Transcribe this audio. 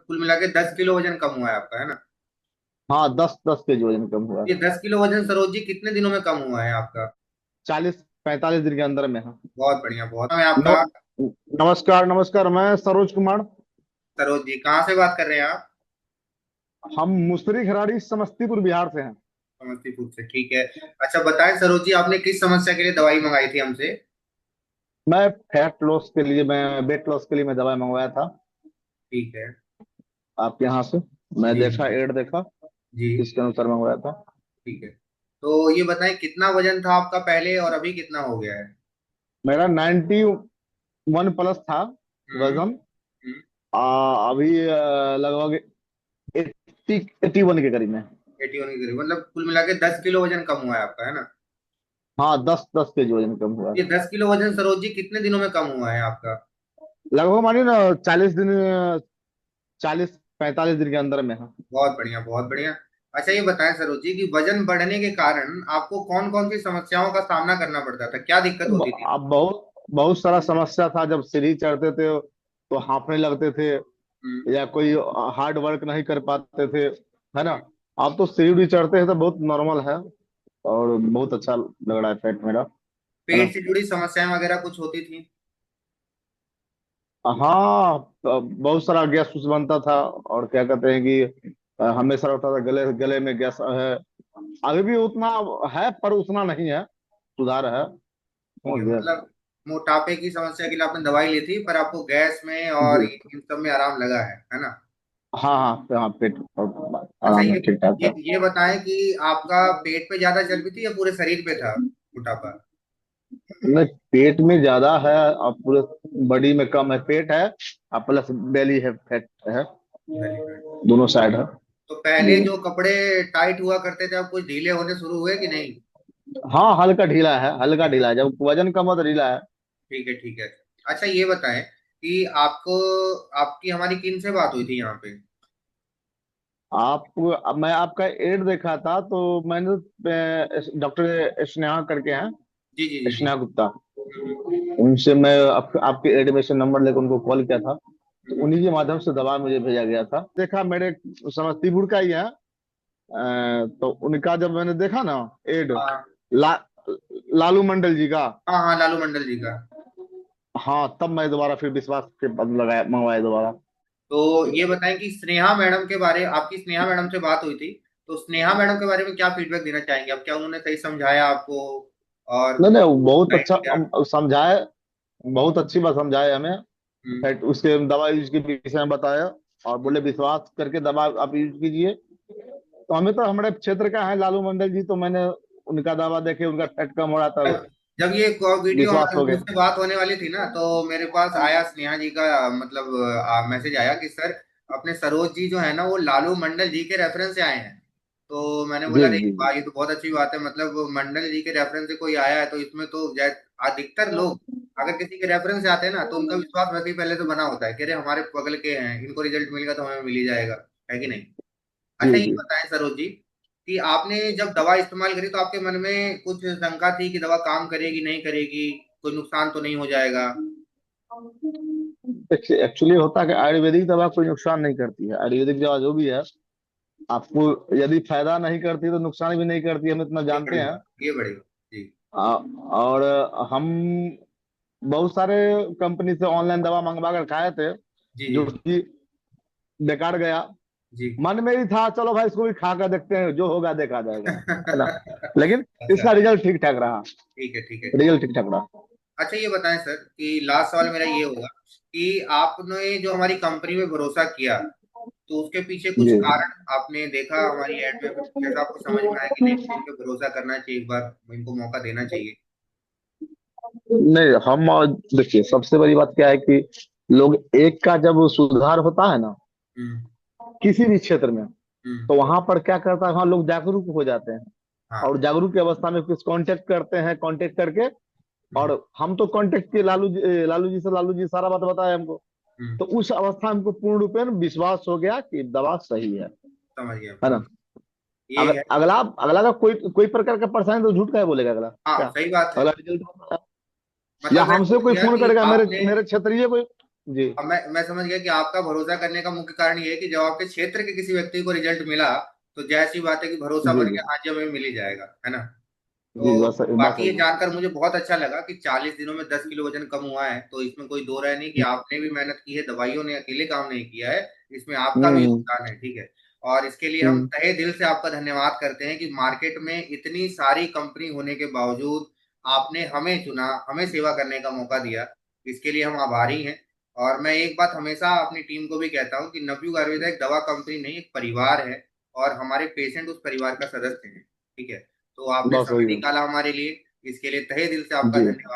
कुल मिला के 10 किलो वजन कम हुआ है आपका, है ना? हाँ, 10-10 kg वजन कम हुआ ये है। 10 किलो वजन सरोज जी कितने दिनों में कम हुआ है आपका? 40-45 दिन के अंदर में है। बहुत बढ़िया, बहुत है नम, आपका। नमस्कार नमस्कार, मैं सरोज कुमार। सरोज जी कहाँ से बात कर रहे हैं आप? हम मुसरी घराड़ी समस्तीपुर बिहार से हैं। समस्तीपुर से, ठीक है। अच्छा बताएं सरोज जी, आपने किस समस्या के लिए दवाई मंगाई थी हमसे? मैं फैट लॉस के लिए, मैं वेट लॉस के लिए मैं दवाई मंगवाया था ठीक है। आपके यहाँ से। मैं जी देखा, एड देखा, जी। इसके अनुसार मंगवाया था। ठीक है। तो ये बताएं कितना वजन था आपका पहले और अभी कितना हो गया है? मेरा 91 प्लस था हम्म। वजन। हम्म। अभी लगभग 81 के करीब में। 81 के करीब, मतलब कुल मिला के 10 किलो वजन कम हुआ है आपका, है ना? हाँ, 10-10 kg वजन कम हुआ ये है। 10 किलो वजन सरोज जी कितने दिनों में कम हुआ है आपका? लगभग मानिए ना 40 दिन, 40-45 दिन के अंदर में है। बहुत बढ़िया, बहुत बढ़िया। अच्छा ये बताएं सरोज जी कि वजन बढ़ने के कारण आपको कौन कौन सी समस्याओं का सामना करना पड़ता था, क्या दिक्कत होती थी? अब बहुत बहुत सारा समस्या था। जब सीढ़ी चढ़ते थे तो हांफने लगते थे, हम्म। या कोई हार्ड वर्क नहीं कर पाते थे, है ना। हम्म। अब तो सीढ़ी चढ़ते हैं तो बहुत नॉर्मल है, और बहुत अच्छा लग रहा है पेट मेरा, है ना। पेट से जुड़ी समस्याएं वगैरह कुछ होती थी? हाँ, बहुत सारा गैस उस बनता था, और क्या कहते हैं कि हमेशा होता था गले गले में गैस है। अभी भी उतना है, पर उतना नहीं है, सुधार है। ठीक समझ है, गए। मतलब मोटापे की समस्या के लिए आपने दवाई ली थी, पर आपको गैस में और जी। इन सब में आराम लगा है ना? हाँ हाँ हाँ, पेट और अच्छा आराम है, ठीक ठाक है। ये बताएं कि आपका पेट पे ज्यादा चर्बी थी या पूरे शरीर पे था मोटापा? नहीं, पेट में ज्यादा है और पूरे बॉडी में कम है। पेट है और प्लस बेली है, फैट है, वेरी गुड। दोनों साइड है। तो पहले जी। जो कपड़े टाइट हुआ करते थे अब कुछ ढीले होने शुरू हुए कि नहीं? हाँ, हल्का ढीला है, हल्का ढीला है, जब वजन कम हो तो ढीला है। ठीक है, ठीक है। अच्छा ये बताएं कि आपको आपकी हमारी किन से बात हुई थी यहाँ पे? आप अब मैं आपका एड देखा था तो मैंने डॉक्टर स्नेहा करके हैं, जी जी जी जी। स्नेहा गुप्ता। हम्म। उनसे मैं आपके एड में से नंबर लेकर उनको कॉल किया था, तो हम्म। उन्हीं के माध्यम से दवा मुझे भेजा गया था। देखा, मेरे समस्तीपुर का ही है। तो उनका जब मैंने देखा ना एड, हाँ ला, लालू मंडल जी का। हाँ हाँ, लालू मंडल जी का। हाँ, तब मैं दोबारा फिर विश्वास के बाद लगाया, मंगवाया दोबारा। तो ये बताएं कि स्नेहा मैडम के बारे, आपकी स्नेहा मैडम से बात हुई थी, तो स्नेहा मैडम के बारे में क्या फीडबैक देना चाहेंगे आप? क्या उन्होंने सही समझाया आपको और नहीं नहीं, वो बहुत अच्छा गाइड किया? समझाए, बहुत अच्छी बात समझाए हमें। हम्म। फैक्ट उसके दवा यूज के विषय में बताया, और बोले विश्वास करके दवा आप यूज कीजिए। तो हमें तो हमारे क्षेत्र का है लालू मंडल जी, तो मैंने उनका दवा देखे, उनका फैट कम हो रहा था, जब ये वीडियो विश्वास हमारे हो गया। मुझसे बात होने वाली थी ना, तो मेरे पास आया स्नेहा जी का मतलब मैसेज आया कि सर अपने सरोज जी जो है ना वो लालू मंडल जी के रेफरेंस से आए हैं। तो मैंने बोला जी अरे जी वाह, ये तो बहुत अच्छी बात है, मतलब मंडल जी के रेफरेंस से कोई आया है तो इसमें तो अधिकतर लोग अगर किसी के रेफरेंस से आते हैं ना तो उनका विश्वास वैसे ही पहले से बना होता है कि अरे हमारे बगल के हैं, इनको रिजल्ट मिलेगा तो हमें मिल ही जाएगा, है कि नहीं? जी अच्छा ये जी। बताएं सरोज जी कि आपने जब दवा इस्तेमाल करी तो आपके मन में कुछ शंका थी कि दवा काम करेगी नहीं करेगी, कोई नुकसान तो नहीं हो जाएगा? एक्चुअली होता है कि आयुर्वेदिक दवा कोई नुकसान नहीं करती है। आयुर्वेदिक दवा जो भी है, आपको यदि फायदा नहीं करती तो नुकसान भी नहीं करती, हम इतना ये जानते बड़ी हैं। बात, ये बड़ी बात जी। और हम बहुत सारे कंपनी से ऑनलाइन दवा मंगवा कर खाए थे, जी जो जी कि बेकार गया। जी। मन में ही था चलो भाई इसको भी खा कर देखते हैं, जो होगा देखा जाएगा, है ना। लेकिन अच्छा। इसका रिजल्ट ठीक ठाक रहा, ठीक है, ठीक है, ठीक है। रिजल्ट ठीक ठाक रहा। अच्छा ये बताएं सर कि लास्ट सवाल मेरा ये होगा कि आपने जो हमारी कंपनी में भरोसा किया तो उसके पीछे कुछ जी। कारण आपने देखा हमारी एड में, कुछ जैसा आपको समझ में आया कि नहीं मुझे इन पे भरोसा करना चाहिए, एक बार इनको मौका देना चाहिए? नहीं, हम देखिए, सबसे बड़ी बात क्या है कि लोग एक का जब सुधार होता है ना, हम्म। किसी भी क्षेत्र में, हम्म। तो वहां पर क्या करता है, वहां लोग जागरूक हो जाते हैं। हाँ। और जागरूक की अवस्था में कुछ कांटेक्ट करते हैं, कांटेक्ट करके, और हम्म। हम तो कांटेक्ट किए लालू जी से, लालू जी सारा बात बताया हमको। हम्म। तो उस अवस्था में हमको पूर्ण रूपेण विश्वास हो गया कि दवा सही समझ गया, है समझ ना। गया। ये है। अगला अगला का कोई कोई प्रकार का परेशानी तो झूठ का है बोलेगा अगला हाँ क्या। सही बात है। अगला रिजल्ट, या मतलब वैसे हमसे हो कोई गया फोन कि करेगा, मेरे आपने मेरे क्षेत्रीय कोई, जी अब मैं समझ गया कि आपका भरोसा करने का मुख्य कारण ये है कि जब आपके क्षेत्र के किसी व्यक्ति को रिजल्ट मिला तो जाहिर सी बात है कि भरोसा जी बन जी गया, हाँ जी हमें मिल ही जाएगा, है ना। जी, तो बस बात बाकी सही ये है। जानकर मुझे बहुत अच्छा लगा कि 40 दिनों में 10 किलो वजन कम हुआ है, तो इसमें कोई दो राय नहीं कि आपने भी मेहनत की है, दवाइयों ने अकेले काम नहीं किया है, इसमें आपका भी हम्म योगदान है, ठीक है। और इसके लिए हम हम्म। तहे दिल से आपका धन्यवाद करते हैं कि मार्केट में इतनी सारी कंपनी होने के बावजूद आपने हमें चुना, हमें सेवा करने का मौका दिया, इसके लिए हम आभारी हैं। और मैं एक बात हमेशा अपनी टीम को भी कहता हूँ कि नवयुग आयुर्वेदा एक दवा कंपनी नहीं, एक परिवार है, और हमारे पेशेंट उस परिवार का सदस्य हैं, ठीक है। तो आपने बस समय वही है। निकाला हमारे लिए, इसके लिए तहे दिल से आपका जी। धन्यवाद।